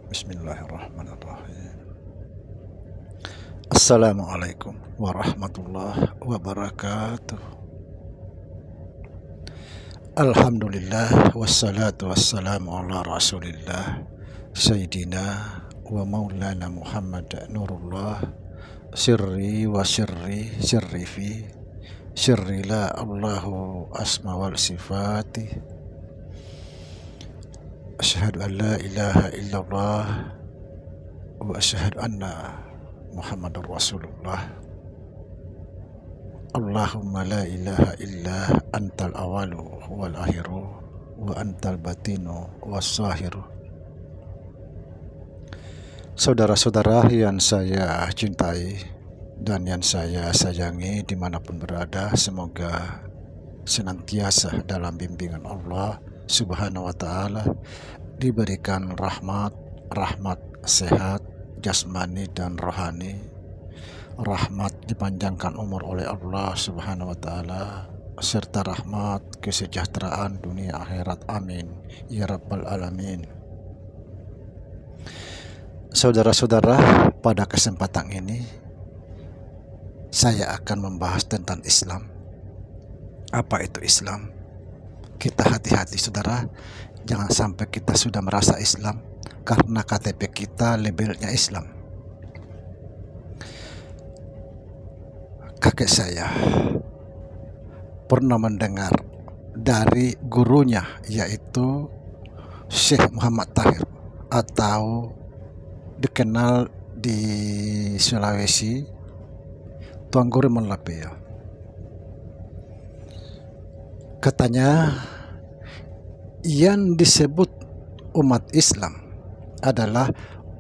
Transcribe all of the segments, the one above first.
Bismillahirrahmanirrahim. Assalamualaikum warahmatullahi wabarakatuh. Alhamdulillah wassalatu wassalamu ala rasulillah Sayyidina wa maulana Muhammad Nurullah sirri wa sirri fi sirri la Allahu asma wal sifati. Asyhadu an la ilaha illallah wa asyhadu anna Muhammadur Rasulullah. Allahumma la ilaha illa antal awalu wal akhiru wa antal batinu was sahiru. Saudara-saudara yang saya cintai dan yang saya sayangi dimanapun berada, semoga senantiasa dalam bimbingan Allah Subhanahu wa ta'ala, diberikan rahmat sehat jasmani dan rohani, rahmat dipanjangkan umur oleh Allah Subhanahu wa ta'ala, serta rahmat kesejahteraan dunia akhirat, amin ya rabbal alamin. Saudara-saudara, pada kesempatan ini saya akan membahas tentang Islam. Apa itu Islam? Kita hati-hati saudara, jangan sampai kita sudah merasa Islam karena KTP kita labelnya Islam. Kakek saya pernah mendengar dari gurunya, yaitu Syekh Muhammad Tahir, atau dikenal di Sulawesi Tuan Guru Malapia. Katanya, yang disebut umat Islam adalah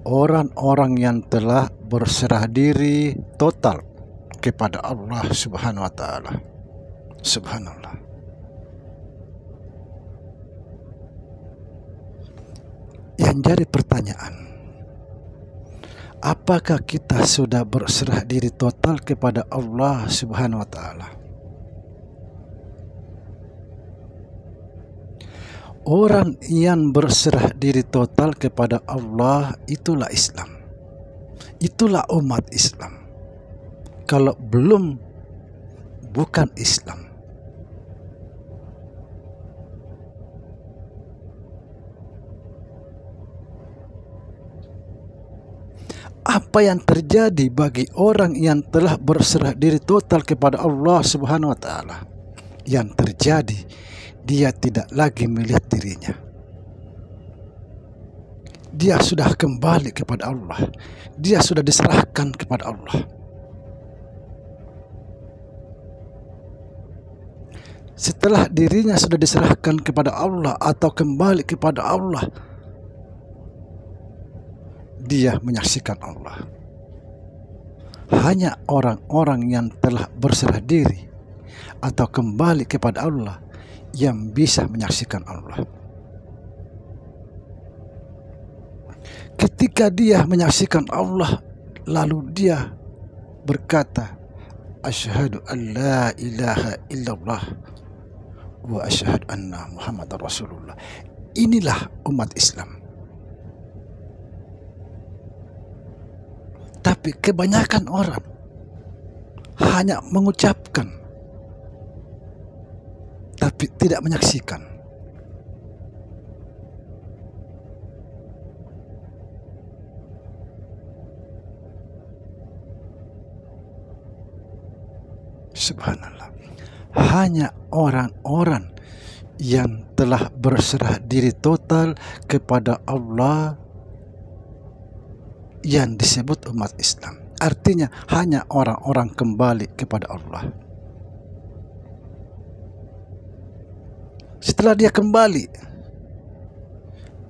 orang-orang yang telah berserah diri total kepada Allah Subhanahu wa ta'ala. Subhanallah. Yang jadi pertanyaan, apakah kita sudah berserah diri total kepada Allah Subhanahu wa ta'ala? Orang yang berserah diri total kepada Allah, itulah Islam. Itulah umat Islam. Kalau belum, bukan Islam. Apa yang terjadi bagi orang yang telah berserah diri total kepada Allah Subhanahu wa ta'ala? Yang terjadi, dia tidak lagi melihat dirinya. Dia sudah kembali kepada Allah. Dia sudah diserahkan kepada Allah. Setelah dirinya sudah diserahkan kepada Allah atau kembali kepada Allah, dia menyaksikan Allah. Hanya orang-orang yang telah berserah diri atau kembali kepada Allah yang bisa menyaksikan Allah. Ketika dia menyaksikan Allah, lalu dia berkata, asyhadu an la ilaha illallah wa asyhadu anna Muhammadar Rasulullah. Inilah umat Islam. Tapi kebanyakan orang hanya mengucapkan tapi tidak menyaksikan. Subhanallah. Hanya orang-orang yang telah berserah diri total kepada Allah yang disebut umat Islam. Artinya hanya orang-orang kembali kepada Allah. Setelah dia kembali,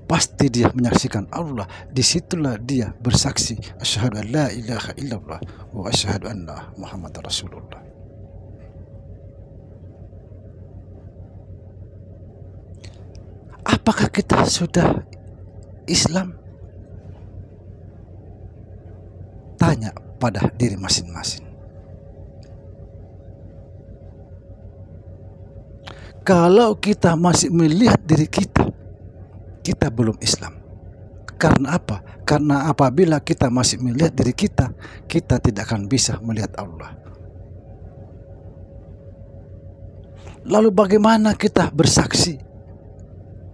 pasti dia menyaksikan Allah. Disitulah dia bersaksi, asyhadu an la ilaha illallah wa asyhadu anna Muhammadar Rasulullah. Apakah kita sudah Islam? Tanya pada diri masing-masing. Kalau kita masih melihat diri kita, kita belum Islam. Karena apa? Karena apabila kita masih melihat diri kita, kita tidak akan bisa melihat Allah. Lalu bagaimana kita bersaksi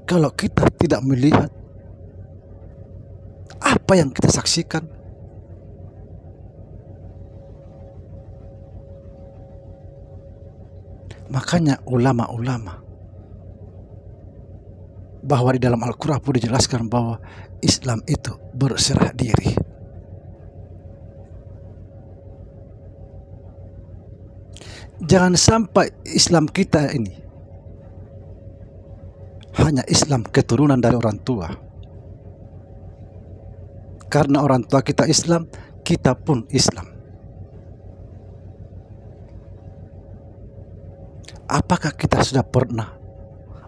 kalau kita tidak melihat apa yang kita saksikan? Makanya ulama-ulama bahwa di dalam Al-Quran pun dijelaskan bahwa Islam itu berserah diri. Jangan sampai Islam kita ini hanya Islam keturunan dari orang tua. Karena orang tua kita Islam, kita pun Islam. Apakah kita sudah pernah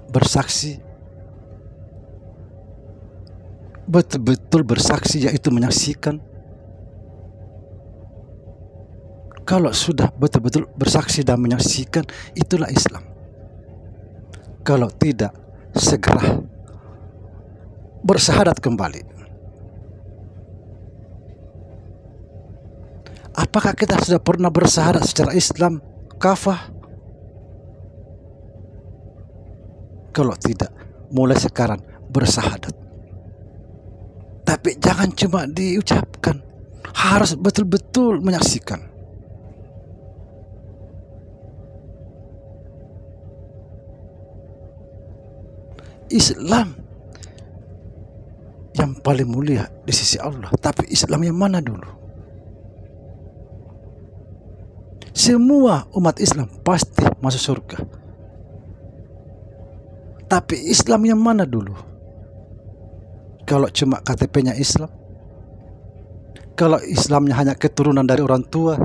bersaksi, betul-betul bersaksi, yaitu menyaksikan? Kalau sudah betul-betul bersaksi dan menyaksikan, itulah Islam. Kalau tidak, segera bersyahadat kembali. Apakah kita sudah pernah bersyahadat secara Islam kafah? Kalau tidak, mulai sekarang bersyahadat. Tapi jangan cuma diucapkan, harus betul-betul menyaksikan. Islam yang paling mulia di sisi Allah, tapi Islam yang mana dulu? Semua umat Islam pasti masuk surga, tapi Islam yang mana dulu? Kalau cuma KTP-nya Islam, kalau Islamnya hanya keturunan dari orang tua,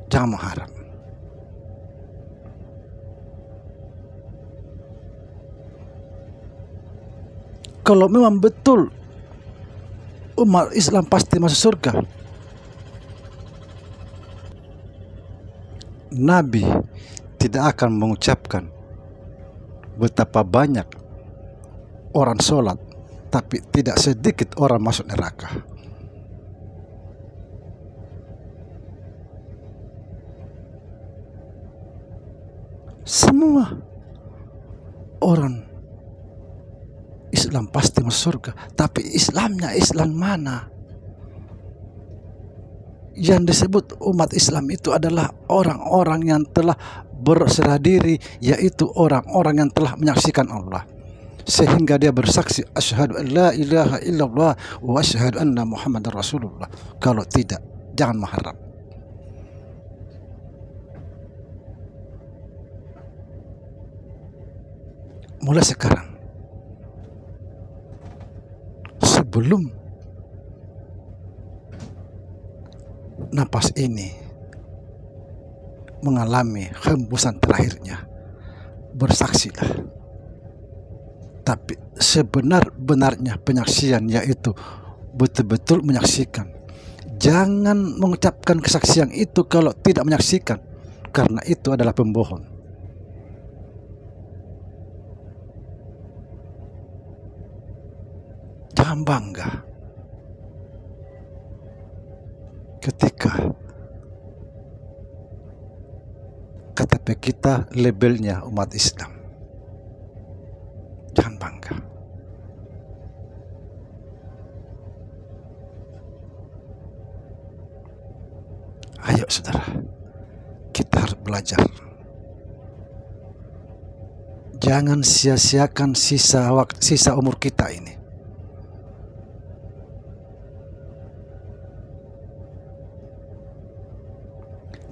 jangan mengharap. Kalau memang betul umat Islam pasti masuk surga, Nabi tidak akan mengucapkan betapa banyak orang sholat, tapi tidak sedikit orang masuk neraka. Semua orang Islam pasti masuk surga, tapi Islamnya Islam mana? Yang disebut umat Islam itu adalah orang-orang yang telah berserah diri, yaitu orang-orang yang telah menyaksikan Allah, sehingga dia bersaksi asyhadu an la ilaha illallah wa asyhadu anna Muhammadar Rasulullah. Kalau tidak, jangan mengharap. Mulai sekarang, sebelum napas ini mengalami hembusan terakhirnya, bersaksilah. Tapi sebenar-benarnya penyaksian, yaitu betul-betul menyaksikan. Jangan mengucapkan kesaksian itu kalau tidak menyaksikan, karena itu adalah pembohong. Jangan bangga ketika KTP kita labelnya umat Islam. Jangan bangga. Ayo saudara, kita harus belajar. Jangan sia-siakan sisa umur kita ini.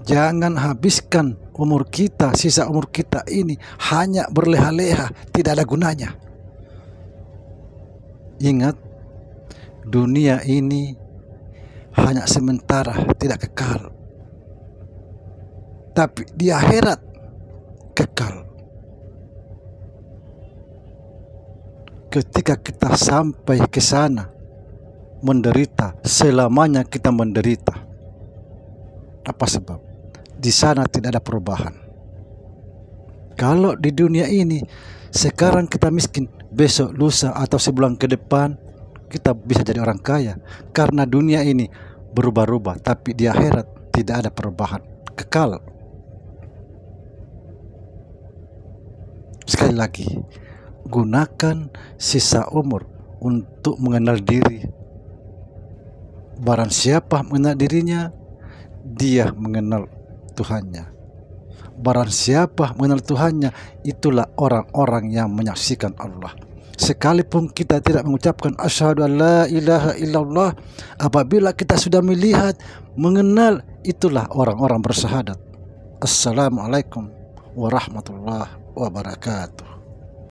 Jangan habiskan umur kita, sisa umur kita ini hanya berleha-leha, tidak ada gunanya. Ingat, dunia ini hanya sementara, tidak kekal. Tapi di akhirat kekal. Ketika kita sampai ke sana, menderita, selamanya kita menderita. Apa sebab? Di sana tidak ada perubahan. Kalau di dunia ini Sekarang kita miskin, besok, lusa, atau sebulan ke depan kita bisa jadi orang kaya. Karena dunia ini berubah-ubah, tapi di akhirat tidak ada perubahan, kekal. Sekali lagi, gunakan sisa umur untuk mengenal diri. Barang siapa mengenal dirinya, dia mengenal Tuhannya. Barang siapa mengenal Tuhannya, itulah orang-orang yang menyaksikan Allah. Sekalipun kita tidak mengucapkan asyhadu an la ilaha illallah, apabila kita sudah melihat, mengenal, itulah orang-orang bersyahadat. Assalamualaikum warahmatullahi wabarakatuh.